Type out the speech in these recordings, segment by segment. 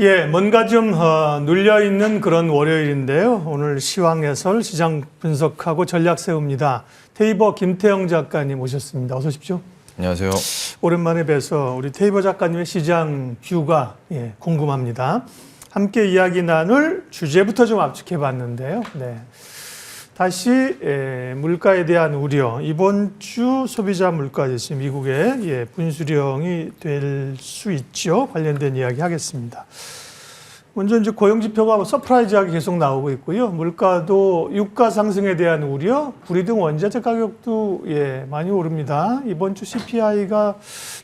예, 뭔가 좀 눌려있는 그런 월요일인데요. 오늘 시황 해설, 시장 분석하고 전략 세웁니다. 테이버 김태형 작가님 오셨습니다. 어서 오십시오. 안녕하세요. 오랜만에 뵈서 우리 테이버 작가님의 시장 뷰가 궁금합니다. 함께 이야기 나눌 주제부터 좀 압축해 봤는데요. 네. 다시 물가에 대한 우려, 이번 주 소비자 물가지수 미국의 분수령이 될 수 있죠. 관련된 이야기 하겠습니다. 먼저 이제 고용 지표가 서프라이즈하게 계속 나오고 있고요. 물가도 유가 상승에 대한 우려, 구리 등 원자재 가격도 많이 오릅니다. 이번 주 CPI가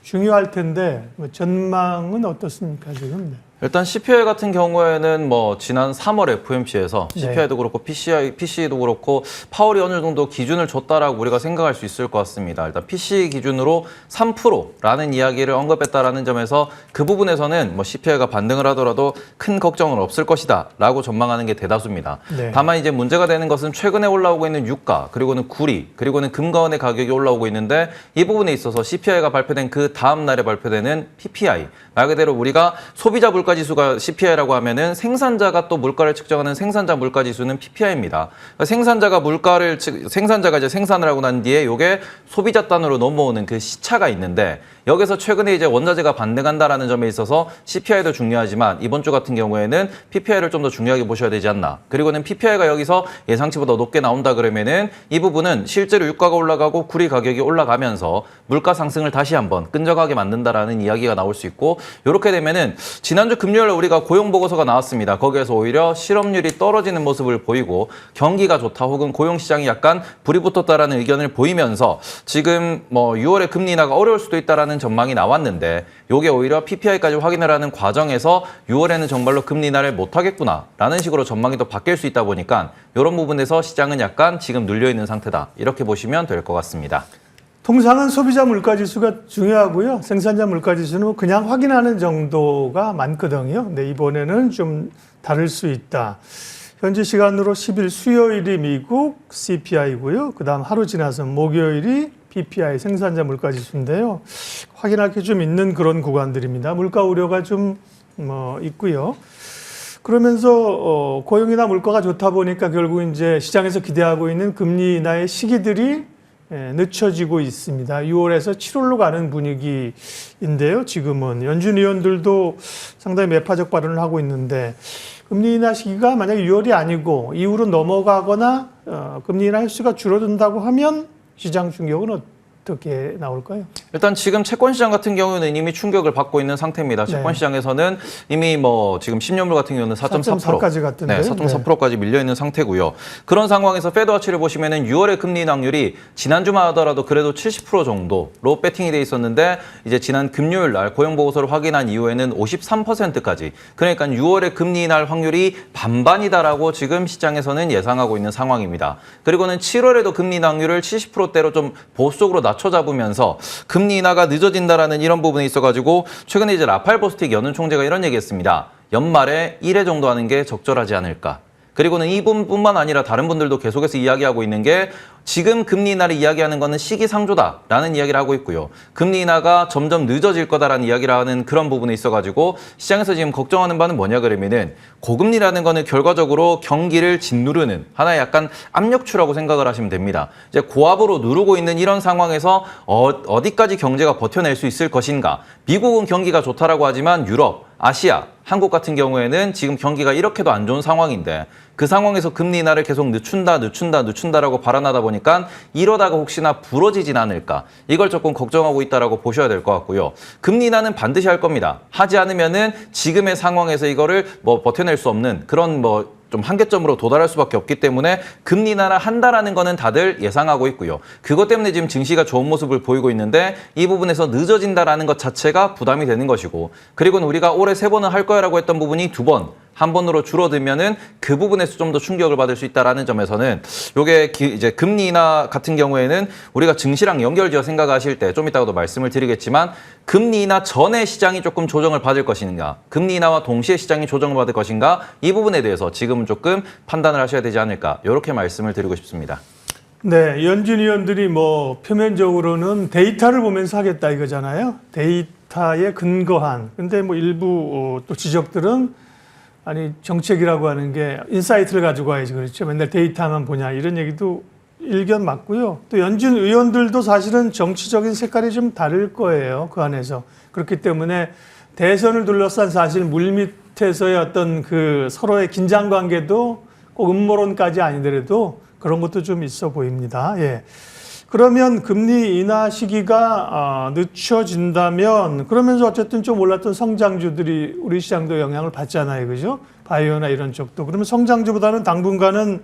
중요할 텐데 전망은 어떻습니까 지금? 일단 CPI 같은 경우에는 지난 3월 FOMC에서 CPI도 그렇고 PCE도 그렇고 파월이 어느 정도 기준을 줬다라고 우리가 생각할 수 있을 것 같습니다. 일단 PCE 기준으로 3%라는 이야기를 언급했다라는 점에서 그 부분에서는 CPI가 반등을 하더라도 큰 걱정은 없을 것이다라고 전망하는 게 대다수입니다. 네. 다만 이제 문제가 되는 것은 최근에 올라오고 있는 유가, 그리고는 구리, 그리고는 금가원의 가격이 올라오고 있는데 이 부분에 있어서 CPI가 발표된 그 다음 날에 발표되는 PPI, 말 그대로 우리가 소비자 물가지수가 CPI라고 하면은 생산자가 또 물가를 측정하는 생산자 물가지수는 PPI입니다. 생산자가 이제 생산을 하고 난 뒤에 이게 소비자 단으로 넘어오는 그 시차가 있는데 여기서 최근에 이제 원자재가 반등한다라는 점에 있어서 CPI도 중요하지만 이번 주 같은 경우에는 PPI를 좀 더 중요하게 보셔야 되지 않나. 그리고는 PPI가 여기서 예상치보다 높게 나온다 그러면은 이 부분은 실제로 유가가 올라가고 구리 가격이 올라가면서 물가 상승을 다시 한번 끈적하게 만든다라는 이야기가 나올 수 있고 이렇게 되면은 지난주 금요일에 우리가 고용 보고서가 나왔습니다. 거기에서 오히려 실업률이 떨어지는 모습을 보이고 경기가 좋다 혹은 고용 시장이 약간 불이 붙었다라는 의견을 보이면서 지금 6월에 금리 인하가 어려울 수도 있다라는 전망이 나왔는데 이게 오히려 PPI까지 확인을 하는 과정에서 6월에는 정말로 금리 인하를 못하겠구나라는 식으로 전망이 더 바뀔 수 있다 보니까 이런 부분에서 시장은 약간 지금 눌려있는 상태다. 이렇게 보시면 될 것 같습니다. 통상은 소비자 물가지수가 중요하고요. 생산자 물가지수는 그냥 확인하는 정도가 많거든요. 근데 이번에는 좀 다를 수 있다. 현지 시간으로 10일 수요일이 미국 CPI고요. 그다음 하루 지나서 목요일이 PPI 생산자 물가지수인데요. 확인할 게 좀 있는 그런 구간들입니다. 물가 우려가 좀 있고요. 그러면서 고용이나 물가가 좋다 보니까 결국 이제 시장에서 기대하고 있는 금리 인하의 시기들이 늦춰지고 있습니다. 6월에서 7월로 가는 분위기인데요. 지금은 연준 위원들도 상당히 매파적 발언을 하고 있는데 금리 인하 시기가 만약에 6월이 아니고 이후로 넘어가거나 금리 인하 횟수가 줄어든다고 하면 시장 충격은 어떻게 나올까요? 일단 지금 채권 시장 같은 경우는 이미 충격을 받고 있는 상태입니다. 채권 시장에서는 이미 지금 10년물 같은 경우는 4.4%까지 갔던데. 4.4%까지 밀려 있는 상태고요. 그런 상황에서 페드워치를 보시면은 6월의 금리 인하 확률이 지난주만 하더라도 그래도 70% 정도로 배팅이 돼 있었는데 이제 지난 금요일 날 고용 보고서를 확인한 이후에는 53%까지. 그러니까 6월의 금리 인하 확률이 반반이다라고 지금 시장에서는 예상하고 있는 상황입니다. 그리고는 7월에도 금리 인하 확률을 70%대로 좀 보수적으로 낮춰 잡으면서 금리 인하가 늦어진다라는 이런 부분이 있어가지고 최근에 이제 라팔 보스틱 연은 총재가 이런 얘기했습니다. 연말에 1회 정도 하는 게 적절하지 않을까. 그리고는 이 부분뿐만 아니라 다른 분들도 계속해서 이야기하고 있는 게 지금 금리 인하를 이야기하는 거는 시기상조다라는 이야기를 하고 있고요. 금리 인하가 점점 늦어질 거다라는 이야기를 하는 그런 부분에 있어가지고 시장에서 지금 걱정하는 바는 뭐냐 그러면은 고금리라는 거는 결과적으로 경기를 짓누르는 하나의 약간 압력추라고 생각을 하시면 됩니다. 이제 고압으로 누르고 있는 이런 상황에서 어디까지 경제가 버텨낼 수 있을 것인가. 미국은 경기가 좋다라고 하지만 유럽, 아시아, 한국 같은 경우에는 지금 경기가 이렇게도 안 좋은 상황인데 그 상황에서 금리 인하를 계속 늦춘다라고 발언하다 보니까 이러다가 혹시나 부러지진 않을까. 이걸 조금 걱정하고 있다라고 보셔야 될 것 같고요. 금리 인하는 반드시 할 겁니다. 하지 않으면은 지금의 상황에서 이거를 버텨낼 수 없는 그런 좀 한계점으로 도달할 수밖에 없기 때문에 금리 인하를 한다라는 거는 다들 예상하고 있고요. 그것 때문에 지금 증시가 좋은 모습을 보이고 있는데 이 부분에서 늦어진다라는 것 자체가 부담이 되는 것이고 그리고는 우리가 올해 3번은 할 거야라고 했던 부분이 2번. 한 번으로 줄어들면은 그 부분에서 좀 더 충격을 받을 수 있다라는 점에서는 요게 이제 금리 인하 같은 경우에는 우리가 증시랑 연결지어 생각하실 때 좀 이따가도 말씀을 드리겠지만 금리 인하 전에 시장이 조금 조정을 받을 것인가, 금리 인하와 동시에 시장이 조정을 받을 것인가 이 부분에 대해서 지금은 조금 판단을 하셔야 되지 않을까 이렇게 말씀을 드리고 싶습니다. 네, 연준 위원들이 표면적으로는 데이터를 보면서 하겠다 이거잖아요. 데이터 데이터에 근거한, 근데 뭐 일부 또 지적들은 아니 정책이라고 하는 게 인사이트를 가지고 와야지 그렇죠. 맨날 데이터만 보냐 이런 얘기도 일견 맞고요. 또 연준 의원들도 사실은 정치적인 색깔이 좀 다를 거예요. 그 안에서. 그렇기 때문에 대선을 둘러싼 사실 물밑에서의 어떤 그 서로의 긴장 관계도 꼭 음모론까지 아니더라도 그런 것도 좀 있어 보입니다. 예. 그러면 금리 인하 시기가 늦춰진다면 그러면서 어쨌든 좀 올랐던 성장주들이 우리 시장도 영향을 받잖아요. 그죠? 바이오나 이런 쪽도. 그러면 성장주보다는 당분간은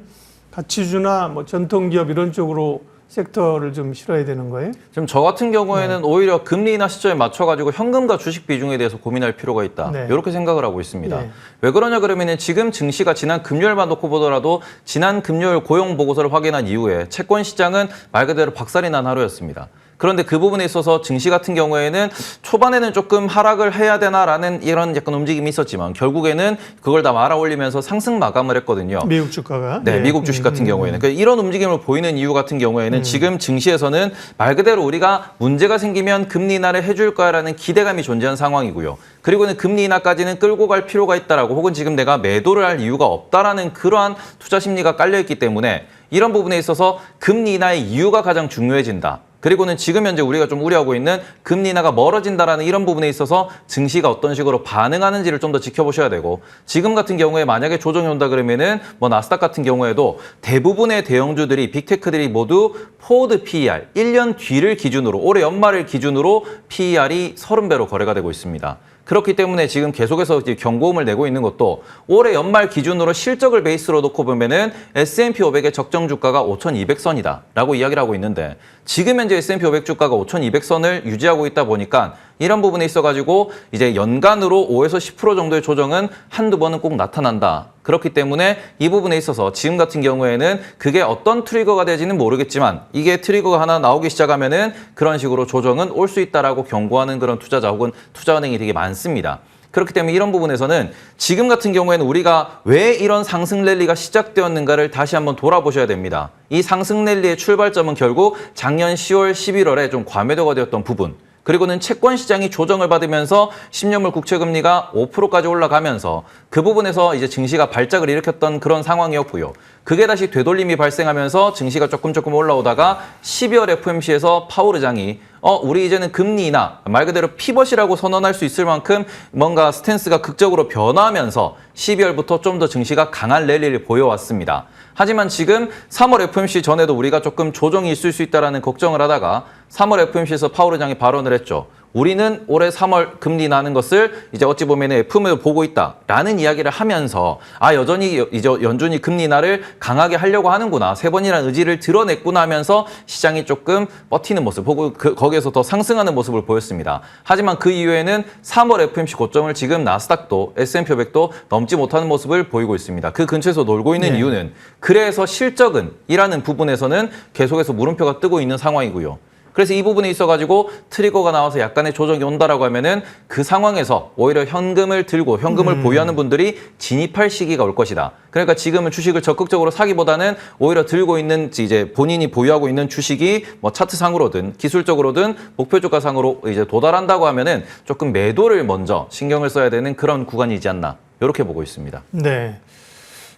가치주나 뭐 전통기업 이런 쪽으로 섹터를 좀 실어야 되는 거예요? 지금 저 같은 경우에는 오히려 금리 인하 시점에 맞춰가지고 현금과 주식 비중에 대해서 고민할 필요가 있다. 네. 이렇게 생각을 하고 있습니다. 네. 왜 그러냐 그러면은 지금 증시가 지난 금요일만 놓고 보더라도 지난 금요일 고용 보고서를 확인한 이후에 채권 시장은 말 그대로 박살이 난 하루였습니다. 그런데 그 부분에 있어서 증시 같은 경우에는 초반에는 조금 하락을 해야 되나라는 이런 약간 움직임이 있었지만 결국에는 그걸 다 말아올리면서 상승 마감을 했거든요. 미국 주가가? 네, 예. 미국 주식 같은 경우에는. 그러니까 이런 움직임을 보이는 이유 같은 경우에는 지금 증시에서는 말 그대로 우리가 문제가 생기면 금리 인하를 해줄 거야라는 기대감이 존재한 상황이고요. 그리고는 금리 인하까지는 끌고 갈 필요가 있다라고 혹은 지금 내가 매도를 할 이유가 없다라는 그러한 투자 심리가 깔려있기 때문에 이런 부분에 있어서 금리 인하의 이유가 가장 중요해진다. 그리고는 지금 현재 우리가 좀 우려하고 있는 금리 인하가 멀어진다라는 이런 부분에 있어서 증시가 어떤 식으로 반응하는지를 좀 더 지켜보셔야 되고 지금 같은 경우에 만약에 조정이 온다 그러면은 뭐 나스닥 같은 경우에도 대부분의 대형주들이 빅테크들이 모두 포워드 PER 1년 뒤를 기준으로 올해 연말을 기준으로 PER이 30배로 거래가 되고 있습니다. 그렇기 때문에 지금 계속해서 이제 경고음을 내고 있는 것도 올해 연말 기준으로 실적을 베이스로 놓고 보면은 S&P 500의 적정 주가가 5,200선이다라고 이야기를 하고 있는데 지금 현재 S&P 500 주가가 5,200선을 유지하고 있다 보니까 이런 부분에 있어가지고 이제 연간으로 5에서 10% 정도의 조정은 한두 번은 꼭 나타난다. 그렇기 때문에 이 부분에 있어서 지금 같은 경우에는 그게 어떤 트리거가 될지는 모르겠지만 이게 트리거가 하나 나오기 시작하면은 그런 식으로 조정은 올 수 있다라고 경고하는 그런 투자자 혹은 투자은행이 되게 많습니다. 그렇기 때문에 이런 부분에서는 지금 같은 경우에는 우리가 왜 이런 상승 랠리가 시작되었는가를 다시 한번 돌아보셔야 됩니다. 이 상승 랠리의 출발점은 결국 작년 10월, 11월에 좀 과매도가 되었던 부분. 그리고는 채권 시장이 조정을 받으면서 10년물 국채 금리가 5%까지 올라가면서 그 부분에서 이제 증시가 발작을 일으켰던 그런 상황이었고요. 그게 다시 되돌림이 발생하면서 증시가 조금 올라오다가 12월 FOMC에서 파월 의장이 우리 이제는 금리 인하, 말 그대로 피벗이라고 선언할 수 있을 만큼 뭔가 스탠스가 극적으로 변화하면서 12월부터 좀 더 증시가 강한 랠리를 보여왔습니다. 하지만 지금 3월 FOMC 전에도 우리가 조금 조정이 있을 수 있다는 걱정을 하다가 3월 FOMC에서 파월 의장이 발언을 했죠. 우리는 올해 3월 금리 나는 것을 이제 어찌 보면 FOMC도 보고 있다라는 이야기를 하면서 여전히 이제 연준이 금리 인하를 강하게 하려고 하는구나. 3번이라는 의지를 드러냈구나 하면서 시장이 조금 버티는 모습, 혹은 거기에서 더 상승하는 모습을 보였습니다. 하지만 그 이후에는 3월 FOMC 고점을 지금 나스닥도 S&P 500도 넘지 못하는 모습을 보이고 있습니다. 그 근처에서 놀고 있는 이유는 그래서 실적은 이라는 부분에서는 계속해서 물음표가 뜨고 있는 상황이고요. 그래서 이 부분에 있어가지고 트리거가 나와서 약간의 조정이 온다라고 하면은 그 상황에서 오히려 현금을 들고 현금을 보유하는 분들이 진입할 시기가 올 것이다. 그러니까 지금은 주식을 적극적으로 사기보다는 오히려 들고 있는 이제 본인이 보유하고 있는 주식이 뭐 차트상으로든 기술적으로든 목표 주가상으로 이제 도달한다고 하면은 조금 매도를 먼저 신경을 써야 되는 그런 구간이지 않나 이렇게 보고 있습니다. 네.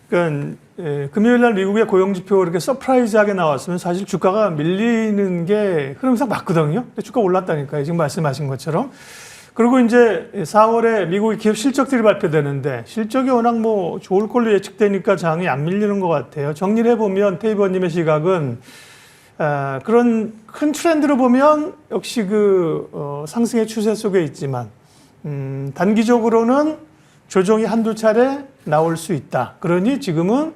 그러니까 금요일 날 미국의 고용지표 이렇게 서프라이즈하게 나왔으면 사실 주가가 밀리는 게 흐름상 맞거든요. 근데 주가 올랐다니까요. 지금 말씀하신 것처럼. 그리고 이제 4월에 미국의 기업 실적들이 발표되는데 실적이 워낙 뭐 좋을 걸로 예측되니까 장이 안 밀리는 것 같아요. 정리를 해보면 테이버님의 시각은 그런 큰 트렌드로 보면 역시 상승의 추세 속에 있지만 단기적으로는 조정이 한두 차례 나올 수 있다. 그러니 지금은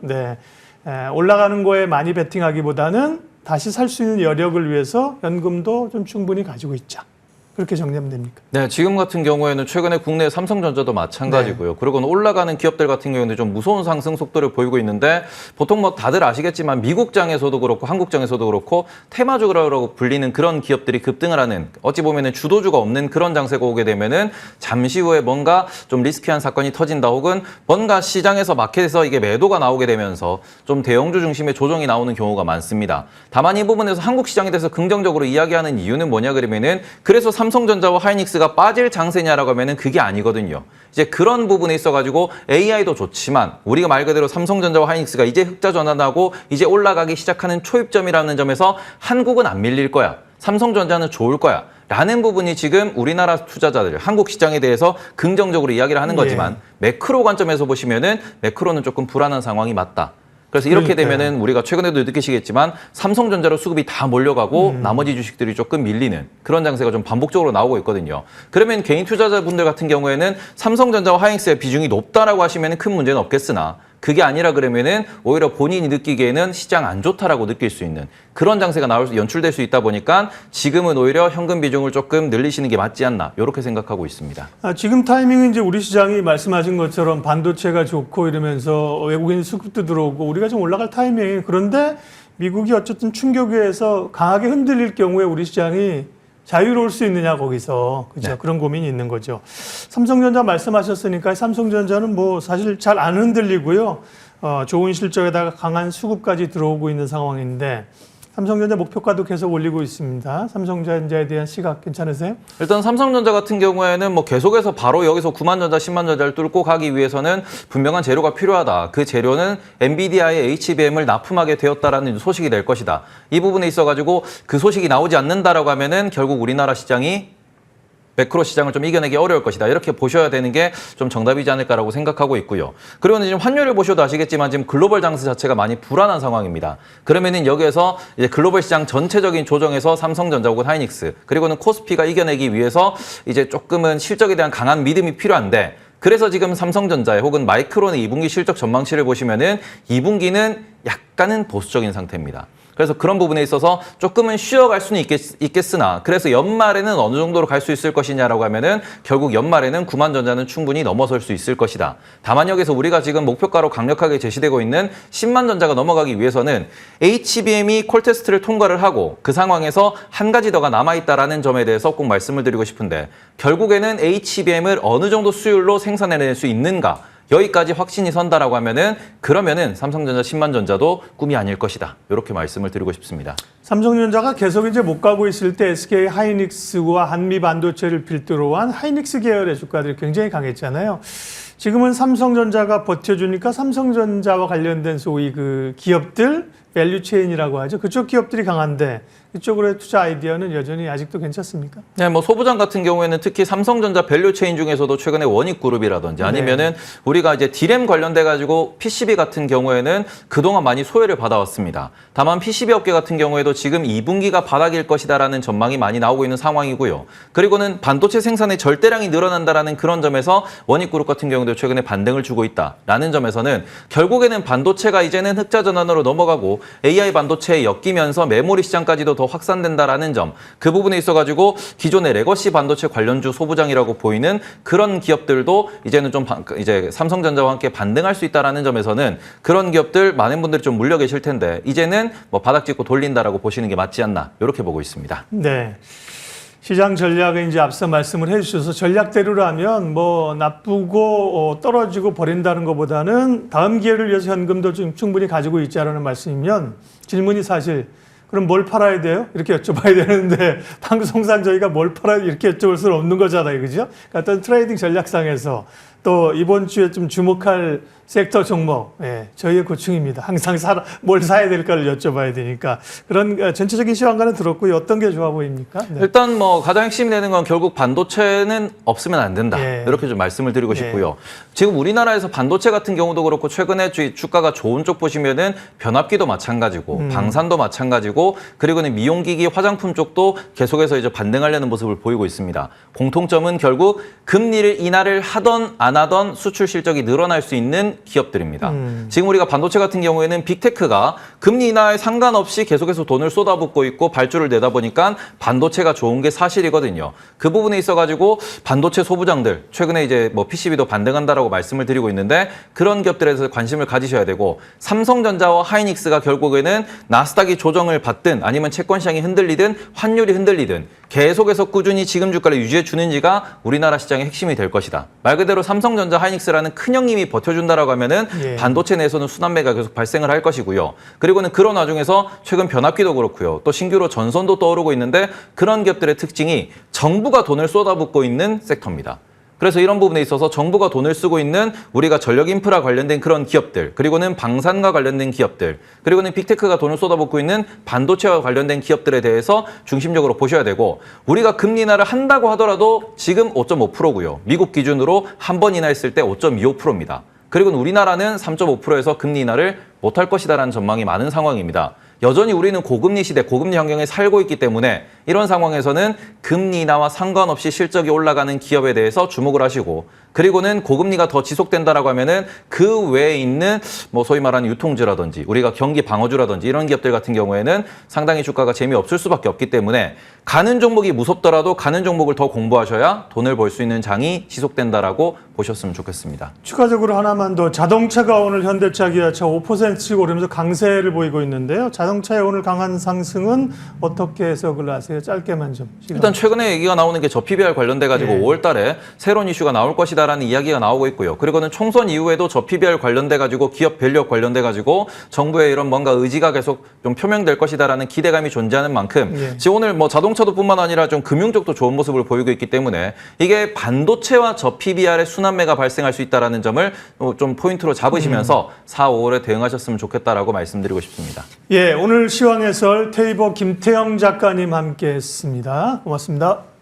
올라가는 거에 많이 베팅하기보다는 다시 살 수 있는 여력을 위해서 연금도 좀 충분히 가지고 있자. 그렇게 정리하면 됩니까? 네, 지금 같은 경우에는 최근에 국내 삼성전자도 마찬가지고요. 네. 그리고 올라가는 기업들 같은 경우에는 좀 무서운 상승 속도를 보이고 있는데 보통 뭐 다들 아시겠지만 미국장에서도 그렇고 한국장에서도 그렇고 테마주라고 불리는 그런 기업들이 급등을 하는 어찌 보면은 주도주가 없는 그런 장세가 오게 되면은 잠시 후에 뭔가 좀 리스키한 사건이 터진다 혹은 뭔가 시장에서 마켓에서 이게 매도가 나오게 되면서 좀 대형주 중심의 조정이 나오는 경우가 많습니다. 다만 이 부분에서 한국 시장에 대해서 긍정적으로 이야기하는 이유는 뭐냐 그러면은 그래서 삼성전자와 하이닉스가 빠질 장세냐라고 하면은 그게 아니거든요. 이제 그런 부분에 있어가지고 AI도 좋지만 우리가 말 그대로 삼성전자와 하이닉스가 이제 흑자 전환하고 이제 올라가기 시작하는 초입점이라는 점에서 한국은 안 밀릴 거야. 삼성전자는 좋을 거야. 라는 부분이 지금 우리나라 투자자들, 한국 시장에 대해서 긍정적으로 이야기를 하는 거지만 매크로 관점에서 보시면은 매크로는 조금 불안한 상황이 맞다. 그래서 이렇게 되면은 우리가 최근에도 느끼시겠지만 삼성전자로 수급이 다 몰려가고 나머지 주식들이 조금 밀리는 그런 장세가 좀 반복적으로 나오고 있거든요. 그러면 개인 투자자분들 같은 경우에는 삼성전자와 하이닉스의 비중이 높다라고 하시면 큰 문제는 없겠으나 그게 아니라 그러면은 오히려 본인이 느끼기에는 시장 안 좋다라고 느낄 수 있는 그런 장세가 연출될 수 있다 보니까 지금은 오히려 현금 비중을 조금 늘리시는 게 맞지 않나 이렇게 생각하고 있습니다. 지금 타이밍은 이제 우리 시장이 말씀하신 것처럼 반도체가 좋고 이러면서 외국인 수급도 들어오고 우리가 좀 올라갈 타이밍이에요. 그런데 미국이 어쨌든 충격에 의해서 강하게 흔들릴 경우에 우리 시장이 자유로울 수 있느냐 거기서 그죠? 네. 그런 고민이 있는 거죠. 삼성전자 말씀하셨으니까 삼성전자는 뭐 사실 잘 안 흔들리고요. 좋은 실적에다가 강한 수급까지 들어오고 있는 상황인데 삼성전자 목표가도 계속 올리고 있습니다. 삼성전자에 대한 시각 괜찮으세요? 일단 삼성전자 같은 경우에는 뭐 계속해서 바로 여기서 9만 전자, 10만 전자를 뚫고 가기 위해서는 분명한 재료가 필요하다. 그 재료는 엔비디아의 HBM을 납품하게 되었다라는 소식이 될 것이다. 이 부분에 있어가지고 그 소식이 나오지 않는다라고 하면은 결국 우리나라 시장이 매크로 시장을 좀 이겨내기 어려울 것이다. 이렇게 보셔야 되는 게 좀 정답이지 않을까라고 생각하고 있고요. 그리고 지금 환율을 보셔도 아시겠지만 지금 글로벌 장세 자체가 많이 불안한 상황입니다. 그러면은 여기에서 이제 글로벌 시장 전체적인 조정에서 삼성전자 혹은 하이닉스 그리고는 코스피가 이겨내기 위해서 이제 조금은 실적에 대한 강한 믿음이 필요한데 그래서 지금 삼성전자의 혹은 마이크론의 2분기 실적 전망치를 보시면은 2분기는 약간은 보수적인 상태입니다. 그래서 그런 부분에 있어서 조금은 쉬어갈 수는 있겠으나 그래서 연말에는 어느 정도로 갈 수 있을 것이냐라고 하면은 결국 연말에는 9만 전자는 충분히 넘어설 수 있을 것이다. 다만 여기서 우리가 지금 목표가로 강력하게 제시되고 있는 10만 전자가 넘어가기 위해서는 HBM이 콜 테스트를 통과를 하고 그 상황에서 한 가지 더가 남아있다라는 점에 대해서 꼭 말씀을 드리고 싶은데 결국에는 HBM을 어느 정도 수율로 생산해낼 수 있는가 여기까지 확신이 선다라고 하면은 그러면은 삼성전자 10만 전자도 꿈이 아닐 것이다. 이렇게 말씀을 드리고 싶습니다. 삼성전자가 계속 이제 못 가고 있을 때 SK 하이닉스와 한미 반도체를 필두로 한 하이닉스 계열의 주가들이 굉장히 강했잖아요. 지금은 삼성전자가 버텨주니까 삼성전자와 관련된 소위 그 기업들 밸류체인이라고 하죠. 그쪽 기업들이 강한데 이쪽으로의 투자 아이디어는 여전히 아직도 괜찮습니까? 네, 뭐 소부장 같은 경우에는 특히 삼성전자 밸류체인 중에서도 최근에 원익그룹이라든지 아니면은 우리가 이제 디램 관련돼 가지고 PCB 같은 경우에는 그동안 많이 소외를 받아왔습니다. 다만 PCB 업계 같은 경우에도 지금 2분기가 바닥일 것이다라는 전망이 많이 나오고 있는 상황이고요. 그리고는 반도체 생산의 절대량이 늘어난다라는 그런 점에서 원익그룹 같은 경우도 최근에 반등을 주고 있다라는 점에서는 결국에는 반도체가 이제는 흑자 전환으로 넘어가고 AI 반도체에 엮이면서 메모리 시장까지도 더 확산된다라는 점, 그 부분에 있어가지고 기존의 레거시 반도체 관련주 소부장이라고 보이는 그런 기업들도 이제는 좀 이제 삼성전자와 함께 반등할 수 있다라는 점에서는 그런 기업들 많은 분들이 좀 물려 계실 텐데 이제는 뭐 바닥 짚고 돌린다라고 보시는 게 맞지 않나 이렇게 보고 있습니다. 네. 시장 전략을 이제 앞서 말씀을 해주셔서 전략대로라면 뭐 나쁘고 떨어지고 버린다는 것보다는 다음 기회를 위해서 현금도 좀 충분히 가지고 있자라는 말씀이면 질문이 사실 그럼 뭘 팔아야 돼요? 이렇게 여쭤봐야 되는데 방송상 저희가 뭘 팔아야 이렇게 여쭤볼 수는 없는 거잖아요. 그죠? 그러니까 어떤 트레이딩 전략상에서 또 이번 주에 좀 주목할 섹터 종목, 저희의 고충입니다. 항상 뭘 사야 될까를 여쭤봐야 되니까 그런 전체적인 시황과는 들었고요. 어떤 게 좋아 보입니까? 네. 일단 뭐 가장 핵심이 되는 건 결국 반도체는 없으면 안 된다. 이렇게 좀 말씀을 드리고 싶고요. 지금 우리나라에서 반도체 같은 경우도 그렇고 최근에 주가가 좋은 쪽 보시면은 변압기도 마찬가지고 방산도 마찬가지고 그리고는 미용기기 화장품 쪽도 계속해서 이제 반등하려는 모습을 보이고 있습니다. 공통점은 결국 금리를 인하를 하던 안 하던 수출 실적이 늘어날 수 있는 기업들입니다. 지금 우리가 반도체 같은 경우에는 빅테크가 금리 인하에 상관없이 계속해서 돈을 쏟아붓고 있고 발주를 내다 보니까 반도체가 좋은 게 사실이거든요. 그 부분에 있어가지고 반도체 소부장들 최근에 이제 뭐 PCB도 반등한다라고 말씀을 드리고 있는데 그런 기업들에서 관심을 가지셔야 되고 삼성전자와 하이닉스가 결국에는 나스닥이 조정을 받든 아니면 채권 시장이 흔들리든 환율이 흔들리든 계속해서 꾸준히 지금 주가를 유지해 주는지가 우리나라 시장의 핵심이 될 것이다. 말 그대로 삼성전자, 하이닉스라는 큰 형님이 버텨준다라고 하면은 예. 반도체 내에서는 순환매가 계속 발생을 할 것이고요. 그리고는 그런 와중에서 최근 변압기도 그렇고요. 또 신규로 전선도 떠오르고 있는데 그런 기업들의 특징이 정부가 돈을 쏟아붓고 있는 섹터입니다. 그래서 이런 부분에 있어서 정부가 돈을 쓰고 있는 우리가 전력 인프라 관련된 그런 기업들, 그리고는 방산과 관련된 기업들, 그리고는 빅테크가 돈을 쏟아붓고 있는 반도체와 관련된 기업들에 대해서 중심적으로 보셔야 되고, 우리가 금리 인하를 한다고 하더라도 지금 5.5%고요. 미국 기준으로 한 번 인하했을 때 5.25%입니다. 그리고 우리나라는 3.5%에서 금리 인하를 못할 것이다라는 전망이 많은 상황입니다. 여전히 우리는 고금리 시대, 고금리 환경에 살고 있기 때문에 이런 상황에서는 금리 인하와 상관없이 실적이 올라가는 기업에 대해서 주목을 하시고, 그리고는 고금리가 더 지속된다라고 하면은 그 외에 있는 뭐 소위 말하는 유통주라든지 우리가 경기 방어주라든지 이런 기업들 같은 경우에는 상당히 주가가 재미없을 수밖에 없기 때문에 가는 종목이 무섭더라도 가는 종목을 더 공부하셔야 돈을 벌 수 있는 장이 지속된다라고 보셨으면 좋겠습니다. 추가적으로 하나만 더, 자동차가 오늘 현대차, 기아차 5%씩 오르면서 강세를 보이고 있는데요. 자동차의 오늘 강한 상승은 어떻게 해석을 하세요? 짧게만 좀. 일단 최근에 얘기가 나오는 게 저 PBR 관련돼 가지고 5월 달에 새로운 이슈가 나올 것이다라는 이야기가 나오고 있고요. 그리고는 총선 이후에도 저 PBR 관련돼 가지고 기업 밸류업 관련돼 가지고 정부의 이런 뭔가 의지가 계속 좀 표명될 것이다라는 기대감이 존재하는 만큼 지금 오늘 뭐 자동차도 뿐만 아니라 좀 금융 쪽도 좋은 모습을 보이고 있기 때문에 이게 반도체와 저 PBR의 순환매가 발생할 수 있다라는 점을 좀 포인트로 잡으시면서 4, 5월에 대응하셨으면 좋겠다라고 말씀드리고 싶습니다. 예, 오늘 시황해설 테이버 김태영 작가님 함께했습니다. 고맙습니다.